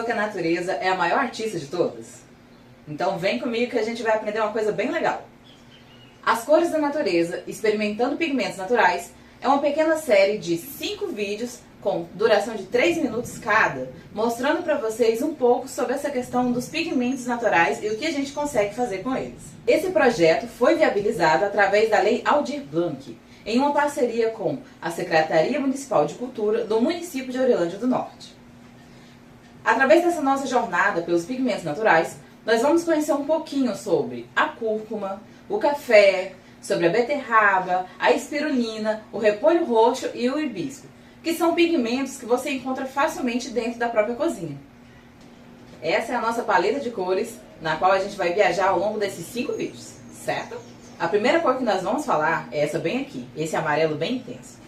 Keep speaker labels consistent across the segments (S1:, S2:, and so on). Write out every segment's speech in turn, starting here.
S1: que a natureza é a maior artista de todas? Então vem comigo que a gente vai aprender uma coisa bem legal. As Cores da Natureza, Experimentando Pigmentos Naturais, é uma pequena série de 5 vídeos com duração de 3 minutos cada, mostrando para vocês um pouco sobre essa questão dos pigmentos naturais e o que a gente consegue fazer com eles. Esse projeto foi viabilizado através da Lei Aldir Blanc, em uma parceria com a Secretaria Municipal de Cultura do município de Aurelândia do Norte. Através dessa nossa jornada pelos pigmentos naturais, nós vamos conhecer um pouquinho sobre a cúrcuma, o café, sobre a beterraba, a espirulina, o repolho roxo e o hibisco, que são pigmentos que você encontra facilmente dentro da própria cozinha. Essa é a nossa paleta de cores, na qual a gente vai viajar ao longo desses 5 vídeos, certo? A primeira cor que nós vamos falar é essa bem aqui, esse amarelo bem intenso.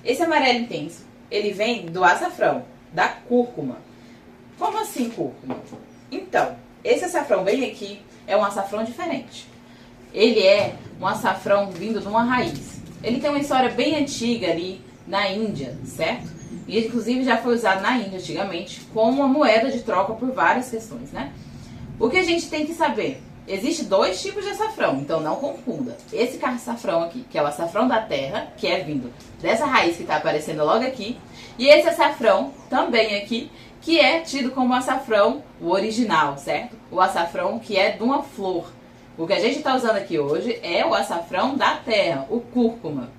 S1: Esse amarelo intenso, ele vem do açafrão, da cúrcuma. Como assim cúrcuma? Então, esse açafrão bem aqui é um açafrão diferente. Ele é um açafrão vindo de uma raiz. Ele tem uma história bem antiga ali na Índia, certo? E inclusive já foi usado na Índia antigamente como uma moeda de troca por várias questões, né? O que a gente tem que saber? Existem 2 tipos de açafrão, então não confunda. Esse açafrão aqui, que é o açafrão da terra, que é vindo dessa raiz que está aparecendo logo aqui, e esse açafrão também aqui, que é tido como açafrão, o original, certo? O açafrão que é de uma flor. O que a gente está usando aqui hoje é o açafrão da terra, o cúrcuma.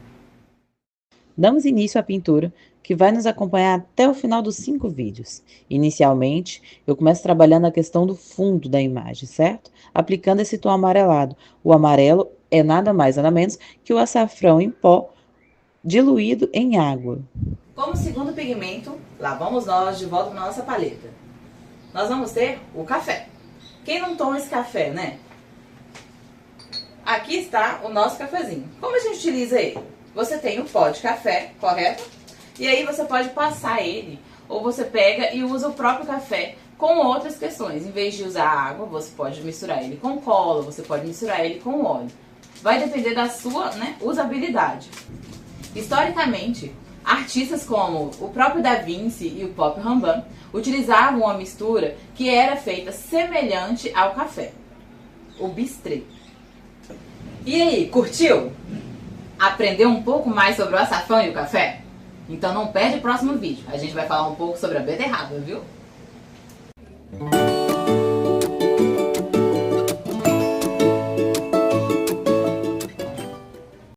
S2: Damos início à pintura, que vai nos acompanhar até o final dos 5 vídeos. Inicialmente, eu começo trabalhando a questão do fundo da imagem, certo? Aplicando esse tom amarelado. O amarelo é nada mais, nada menos que o açafrão em pó diluído em água.
S1: Como segundo pigmento, lá vamos nós de volta na nossa paleta. Nós vamos ter o café. Quem não toma esse café, né? Aqui está o nosso cafezinho. Como a gente utiliza ele? Você tem o pó de café, correto? E aí você pode passar ele, ou você pega e usa o próprio café com outras questões. Em vez de usar água, você pode misturar ele com cola, você pode misturar ele com óleo. Vai depender da sua, usabilidade. Historicamente, artistas como o próprio Da Vinci e o próprio Rembrandt utilizavam uma mistura que era feita semelhante ao café, o bistrê. E aí, curtiu? Aprendeu um pouco mais sobre o açafrão e o café? Então não perde o próximo vídeo, a gente vai falar um pouco sobre a beterraba, viu?